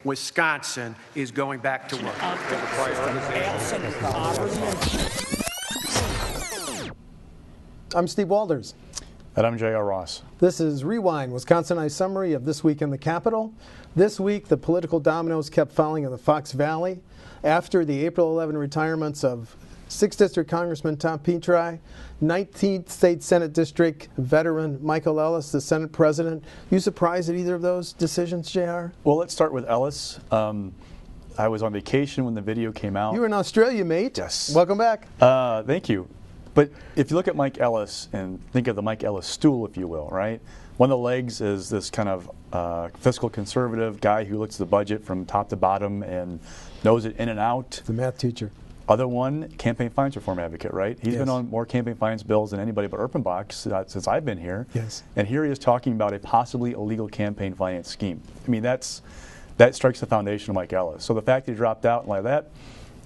Wisconsin is going back to work. I'm Steve Walders. And I'm J.R. Ross. This is Rewind, WisconsinEye summary of this week in the Capitol. This week, the political dominoes kept falling in the Fox Valley. After the April 11 retirements of 6th District Congressman Tom Petri, 19th State Senate District veteran Michael Ellis, the Senate President. You surprised at either of those decisions, J.R.? Well, let's start with Ellis. I was on vacation when the video came out. You were in Australia, mate. Yes. Welcome back. Thank you. But if you look at Mike Ellis and think of the Mike Ellis stool, if you will, right? One of the legs is this kind of fiscal conservative guy who looks at the budget from top to bottom and knows it in and out. The math teacher. Other one, campaign finance reform advocate, right? He's Yes. been on more campaign finance bills than anybody but Erpenbach since I've been here. Yes. And here he is talking about a possibly illegal campaign finance scheme. I mean, that strikes the foundation of Mike Ellis. So the fact that he dropped out like that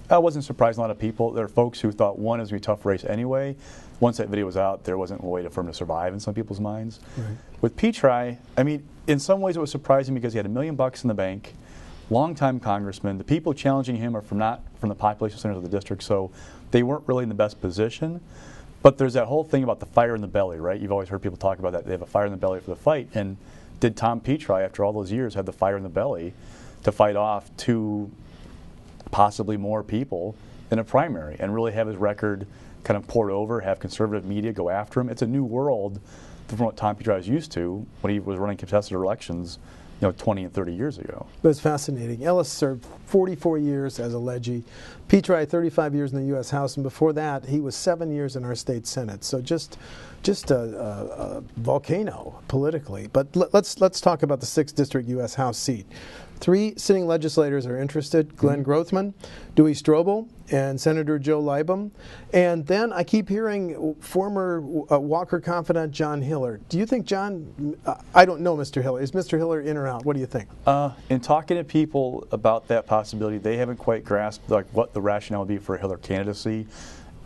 wasn't surprising a lot of people. There are folks who thought one is going to be a tough race anyway. Once that video was out, there wasn't a way for him to survive in some people's minds. Right. With Petri, I mean, in some ways it was surprising because he had $1 million in the bank, longtime congressman. The people challenging him are not from the population centers of the district, so they weren't really in the best position. But there's that whole thing about the fire in the belly, right? You've always heard people talk about that. They have a fire in the belly for the fight. And did Tom Petri, after all those years, have the fire in the belly to fight off two possibly more people in a primary and really have his record kind of poured over, have conservative media go after him? It's a new world from what Tom Petri was used to when he was running contested elections 20 and 30 years ago. But it's fascinating. Ellis served 44 years as a leggy. Petri, 35 years in the U.S. House, and before that, he was 7 years in our state Senate. So just a volcano politically. But let's talk about the 6th District U.S. House seat. 3 sitting legislators are interested: Glenn Grothman, Dewey Strobel, and Senator Joe Liebem. And then I keep hearing former Walker confidant John Hiller. Do you think John, I don't know Mr. Hiller. Is Mr. Hiller in or out? What do you think? In talking to people about that possibility, they haven't quite grasped what the rationale would be for a Hiller candidacy.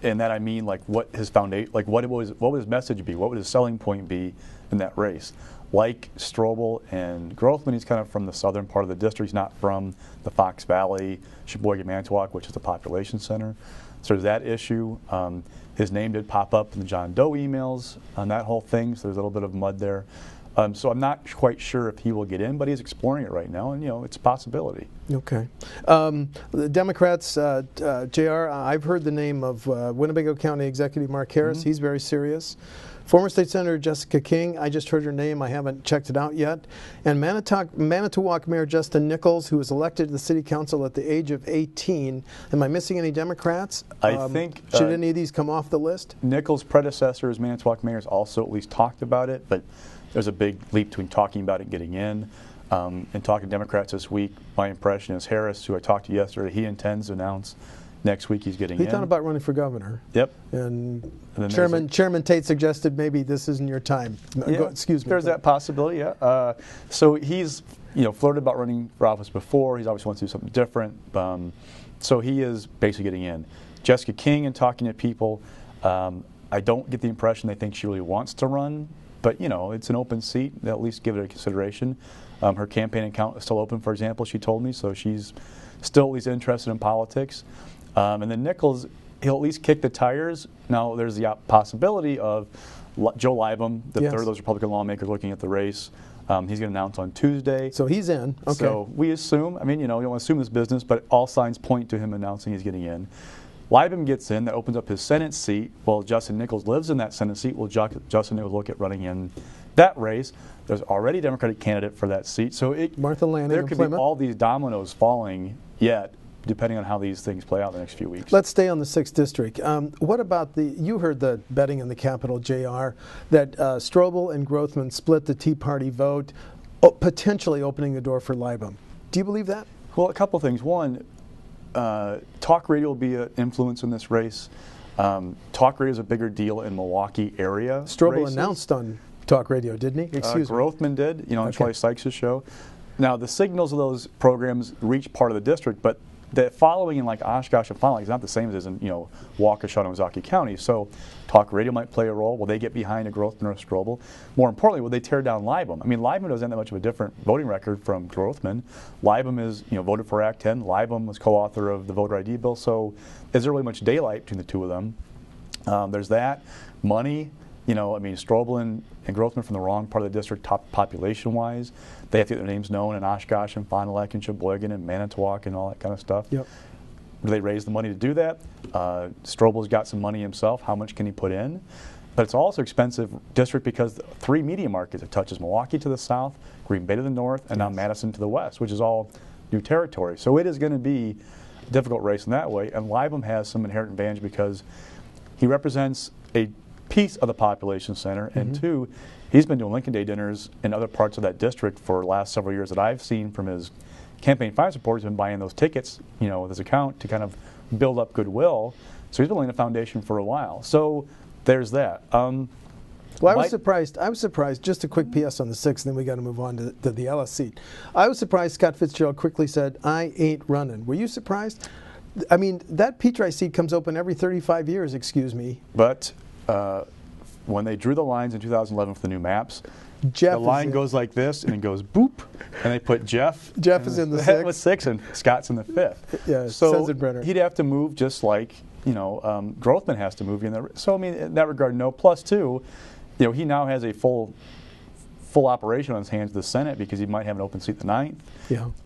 And that I mean, what his foundation, what would his message be? What would his selling point be in that race? Like Strobel and Grothman, he's kind of from the southern part of the district. He's not from the Fox Valley, Sheboygan, Manitowoc, which is the population center. So there's that issue. His name did pop up in the John Doe emails on that whole thing, so there's a little bit of mud there. So I'm not quite sure if he will get in, but he's exploring it right now, and it's a possibility. Okay. The Democrats, JR, I've heard the name of Winnebago County Executive Mark Harris. He's very serious. Former State Senator Jessica King, I just heard her name. I haven't checked it out yet. And Manitowoc Mayor Justin Nichols, who was elected to the City Council at the age of 18. Am I missing any Democrats? I think... should any of these come off the list? Nichols' predecessor as Manitowoc Mayor has also at least talked about it, but there's a big leap between talking about it and getting in. And talking to Democrats this week, my impression is Harris, who I talked to yesterday, he intends to announce next week he's getting in. He thought about running for governor. Yep. And Chairman Tate suggested maybe this isn't your time. Yeah, excuse me. There's that possibility, yeah. So he's flirted about running for office before. He's obviously wants to do something different. So he is basically getting in. Jessica King, and talking to people, I don't get the impression they think she really wants to run, but it's an open seat. They'll at least give it a consideration. Her campaign account is still open, for example, she told me, so she's still at least interested in politics. And then Nichols, he'll at least kick the tires. Now, there's the possibility of Joe Liebem, the third of those Republican lawmakers looking at the race. He's going to announce on Tuesday. So he's in. Okay. So we assume, you don't want to assume this business, but all signs point to him announcing he's getting in. Liebem gets in, that opens up his Senate seat. Well, Justin Nichols lives in that Senate seat. Will Justin Nichols look at running in that race? There's already a Democratic candidate for that seat. So Martha Lanning, there could be all these dominoes falling yet, depending on how these things play out in the next few weeks. Let's stay on the 6th District. What about you heard the betting in the Capitol, JR, that Strobel and Grothman split the Tea Party vote, potentially opening the door for Liebem. Do you believe that? Well, a couple things. One, talk radio will be an influence in this race. Talk radio is a bigger deal in Milwaukee area. Strobel announced on talk radio, didn't he? Excuse me. Grothman did, on Charlie Sykes' show. Now, the signals of those programs reach part of the district, but the following in like Oshkosh and Fond du Lac is not the same as in Waukesha and Ozaukee County. So talk radio might play a role. Will they get behind a Grothman or a Strobel? More importantly, will they tear down Libum? I mean, Libum doesn't have that much of a different voting record from Grothman. Libum is voted for Act 10. Libum was co-author of the voter ID bill. So is there really much daylight between the two of them? There's that. Money. I mean, Strobel and Grothman from the wrong part of the district, top population-wise. They have to get their names known in Oshkosh and Fond du Lac and Sheboygan and Manitowoc and all that kind of stuff. Yep. Do they raise the money to do that? Strobel's got some money himself. How much can he put in? But it's also expensive district because 3 media markets. It touches Milwaukee to the south, Green Bay to the north, and now Madison to the west, which is all new territory. So it is going to be a difficult race in that way. And Libum has some inherent advantage because he represents a piece of the population center, and 2, he's been doing Lincoln Day dinners in other parts of that district for the last several years that I've seen from his campaign finance support. He's been buying those tickets, with his account to kind of build up goodwill. So he's been laying a foundation for a while. So there's that. Well, I was surprised. Just a quick PS on the 6th, and then we got to move on to the Ellis seat. I was surprised Scott Fitzgerald quickly said, "I ain't running." Were you surprised? I mean, that Petri seat comes open every 35 years. Excuse me. But when they drew the lines in 2011 for the new maps, the line goes like this, and it goes boop, and they put Jeff. Jeff is in the 6th. Was 6, and Scott's in the 5th. Yeah, so he'd have to move just like Grothman has to move in. So I mean, in that regard, no. Plus 2, he now has a full operation on his hands to the Senate because he might have an open seat the 9th,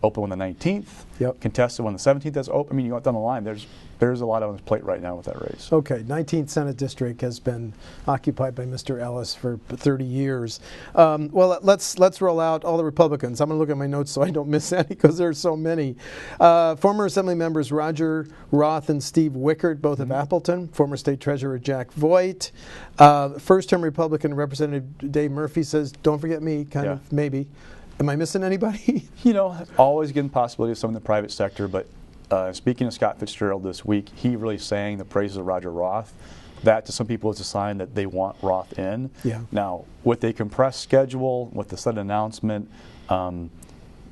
open one the 19th, contested one the 17th. That's open. I mean, you go down the line. There's a lot on his plate right now with that race. Okay, 19th Senate District has been occupied by Mr. Ellis for 30 years. Well, let's roll out all the Republicans. I'm going to look at my notes so I don't miss any because there's so many. Former Assembly members Roger Roth and Steve Wickert, both of Appleton. Former State Treasurer Jack Voigt. First-term Republican Representative Dave Murphy says, "Don't forget me," kind of, maybe. Am I missing anybody? Always getting possibility of some in the private sector, but speaking of Scott Fitzgerald this week, he really sang the praises of Roger Roth. That to some people is a sign that they want Roth in. Yeah. Now, with a compressed schedule, with the Senate announcement,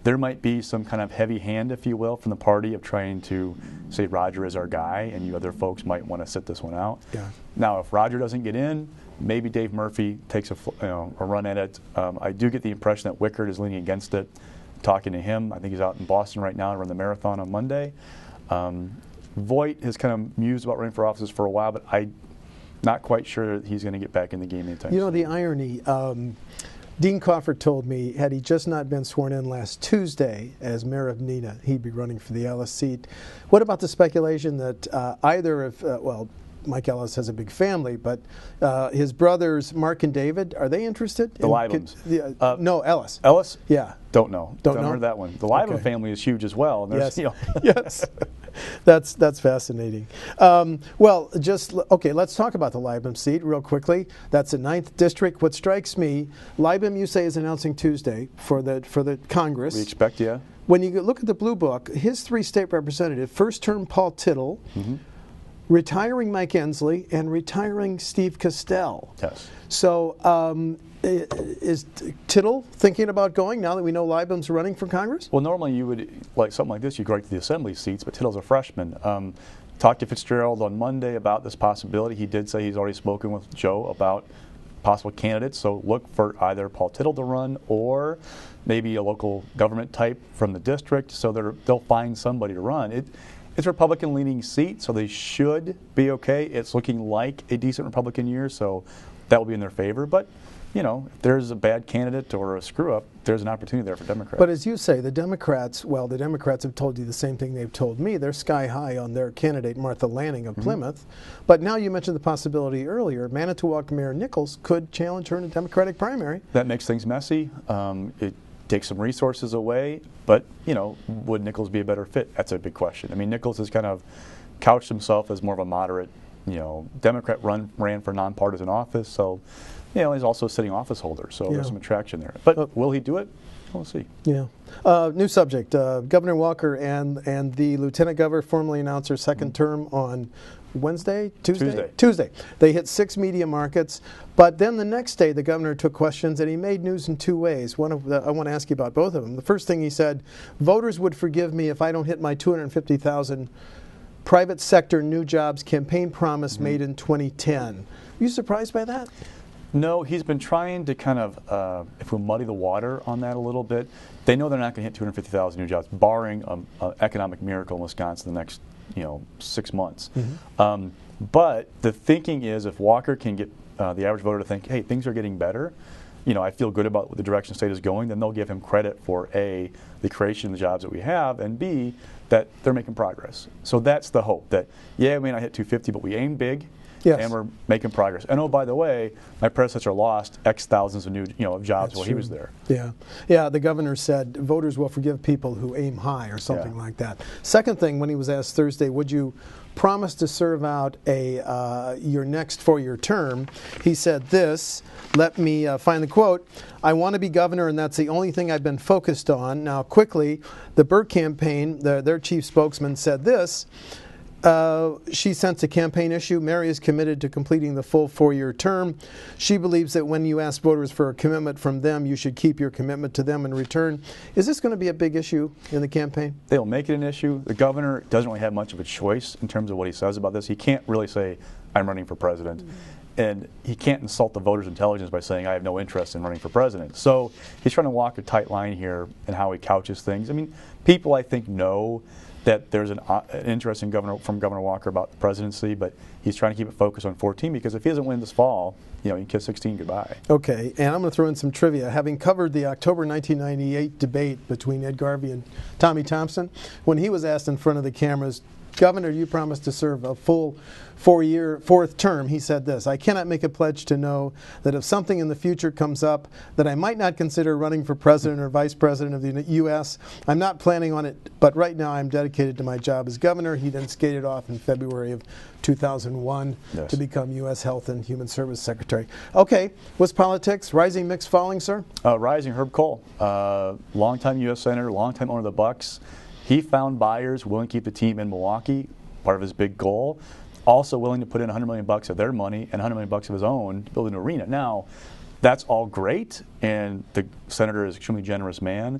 there might be some kind of heavy hand, if you will, from the party of trying to say Roger is our guy, and you other folks might want to sit this one out. Yeah. Now, if Roger doesn't get in, maybe Dave Murphy takes a run at it. I do get the impression that Wickert is leaning against it. Talking to him, I think he's out in Boston right now to run the marathon on Monday. Voigt has kind of mused about running for office for a while, but I'm not quite sure that he's going to get back in the game anytime soon. The irony, Dean Crawford told me, had he just not been sworn in last Tuesday as mayor of Neenah, he'd be running for the Ellis seat. What about the speculation that either of, Mike Ellis has a big family, but his brothers, Mark and David, are they interested? The Libums. No, Ellis. Ellis? Yeah. Don't know. Don't know? Heard that one. The Libum family is huge as well. And Yes. Yes. That's fascinating. Let's talk about the Libum seat real quickly. That's the 9th district. What strikes me, Libum, you say, is announcing Tuesday for the Congress. We expect, yeah. When you look at the blue book, his 3 state representative, first term Paul Tittle, retiring Mike Ensley, and retiring Steve Castell. Yes. So is Tittle thinking about going now that we know Libum's running for Congress? Well, normally you would, like something like this, you go right to the assembly seats, but Tittle's a freshman. Talked to Fitzgerald on Monday about this possibility. He did say he's already spoken with Joe about possible candidates, so look for either Paul Tittle to run or maybe a local government type from the district, so they'll find somebody to run. It's a Republican-leaning seat, so they should be okay. It's looking like a decent Republican year, so that will be in their favor. But, if there's a bad candidate or a screw-up, there's an opportunity there for Democrats. But as you say, the Democrats have told you the same thing they've told me. They're sky high on their candidate, Martha Lanning of Plymouth. But now you mentioned the possibility earlier, Manitowoc Mayor Nichols could challenge her in a Democratic primary. That makes things messy. It takes some resources away, but would Nichols be a better fit? That's a big question. I mean, Nichols has kind of couched himself as more of a moderate, Democrat ran for nonpartisan office, so he's also a sitting office holder, so there's some attraction there. But will he do it? We'll see. Yeah. New subject. Governor Walker and the Lieutenant Governor formally announced her second term on Wednesday, Tuesday? Tuesday. They hit 6 media markets, but then the next day the governor took questions and he made news in 2 ways. I want to ask you about both of them. The first thing he said, voters would forgive me if I don't hit my 250,000 private sector new jobs campaign promise made in 2010. Are you surprised by that? No, he's been trying to kind of, if we muddy the water on that a little bit, they know they're not going to hit 250,000 new jobs, barring an economic miracle in Wisconsin the next 6 months. But the thinking is if Walker can get the average voter to think, hey, things are getting better, I feel good about the direction the state is going, then they'll give him credit for A, the creation of the jobs that we have, and B, that they're making progress. So that's the hope, that, yeah, we may not hit 250, but we aim big. Yes. And we're making progress. And oh, by the way, my predecessor lost X thousands of new of jobs while he was there. Yeah. Yeah, the governor said voters will forgive people who aim high or something like that. Second thing, when he was asked Thursday, would you promise to serve out your next 4-year term, he said this, let me find the quote, I want to be governor and that's the only thing I've been focused on. Now quickly, the Burke campaign, their chief spokesman said this, she sensed a campaign issue. Mary is committed to completing the full 4-year term. She believes that when you ask voters for a commitment from them, you should keep your commitment to them in return. Is this going to be a big issue in the campaign? They'll make it an issue. The governor doesn't really have much of a choice in terms of what he says about this. He can't really say, I'm running for president. And he can't insult the voters' intelligence by saying, I have no interest in running for president. So he's trying to walk a tight line here in how he couches things. I mean, people, I think, know that there's an interest in from Governor Walker about the presidency, but he's trying to keep it focused on 14 because if he doesn't win this fall, he can kiss 16 goodbye. Okay, and I'm going to throw in some trivia. Having covered the October 1998 debate between Ed Garvey and Tommy Thompson, when he was asked in front of the cameras, Governor, you promised to serve a full 4th term. He said this, I cannot make a pledge to know that if something in the future comes up that I might not consider running for president or vice president of the U.S., I'm not planning on it, but right now I'm dedicated to my job as governor. He then skated off in February of 2001 to become U.S. Health and Human Service Secretary. Okay, WisPolitics, rising, mixed, falling, sir? Rising, Herb Kohl, longtime U.S. Senator, longtime owner of the Bucks. He found buyers willing to keep the team in Milwaukee, part of his big goal. Also willing to put in $100 million of their money and $100 million of his own to build an arena. Now, that's all great, and the senator is an extremely generous man.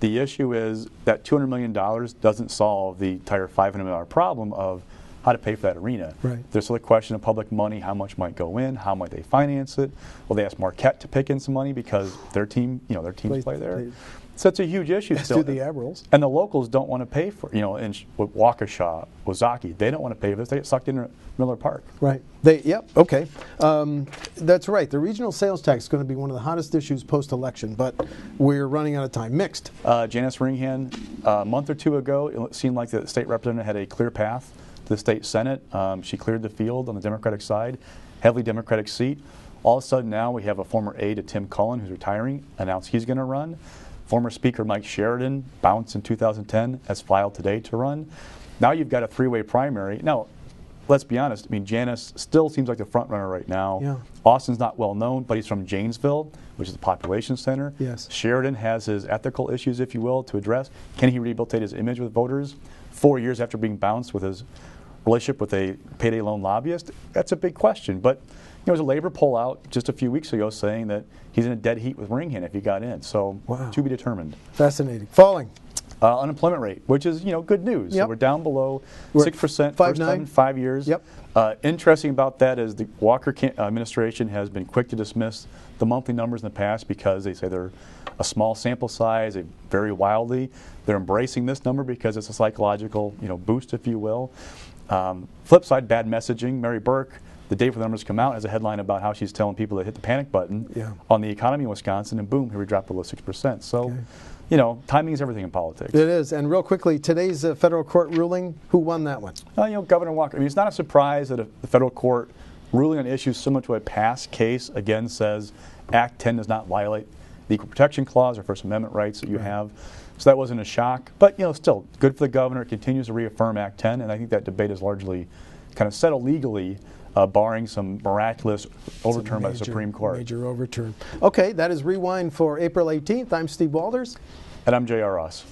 The issue is that $200 million doesn't solve the entire $500 million problem of how to pay for that arena. Right. There's still a question of public money, how much might go in, how might they finance it. Will they ask Marquette to pick in some money because their teams play there? So it's a huge issue still. Do the Admirals. And the locals don't want to pay for, with Waukesha, Wazaki, they don't want to pay for this. They get sucked into Miller Park. Right. Yep, okay. That's right. The regional sales tax is going to be one of the hottest issues post-election, but we're running out of time. Mixed. Janice Ringhan, a month or two ago, it seemed like the state representative had a clear path to the state Senate. She cleared the field on the Democratic side, heavily Democratic seat. All of a sudden now we have a former aide to Tim Cullen, who's retiring, announced he's going to run. Former Speaker Mike Sheridan bounced in 2010, has filed today to run. Now you've got a 3-way primary. Now, let's be honest, Janice still seems like the front runner right now. Yeah. Austin's not well known, but he's from Janesville, which is a population center. Yes. Sheridan has his ethical issues, if you will, to address. Can he rehabilitate his image with voters 4 years after being bounced with his relationship with a payday loan lobbyist? That's a big question. But there was a labor poll out just a few weeks ago saying that he's in a dead heat with Ringhan if he got in. So to be determined. Fascinating. Falling. Unemployment rate, which is good news. Yep. So we're down below 6% first time in 5 years. Yep. Interesting about that is the Walker administration has been quick to dismiss the monthly numbers in the past because they say they're a small sample size, they vary wildly. They're embracing this number because it's a psychological boost, if you will. Flip side, bad messaging. Mary Burke, the day before the numbers come out, has a headline about how she's telling people to hit the panic button on the economy in Wisconsin, and boom, here we drop below 6%. So, timing is everything in politics. It is. And real quickly, today's federal court ruling, who won that one? Governor Walker. it's not a surprise that the federal court ruling on issues similar to a past case again says Act 10 does not violate the Equal Protection Clause or First Amendment rights that you have. So that wasn't a shock. But, still, good for the governor. It continues to reaffirm Act 10, and I think that debate is largely kind of settled legally, barring some miraculous overturn by the Supreme Court. Major overturn. Okay, that is Rewind for April 18th. I'm Steve Walders. And I'm J.R. Ross.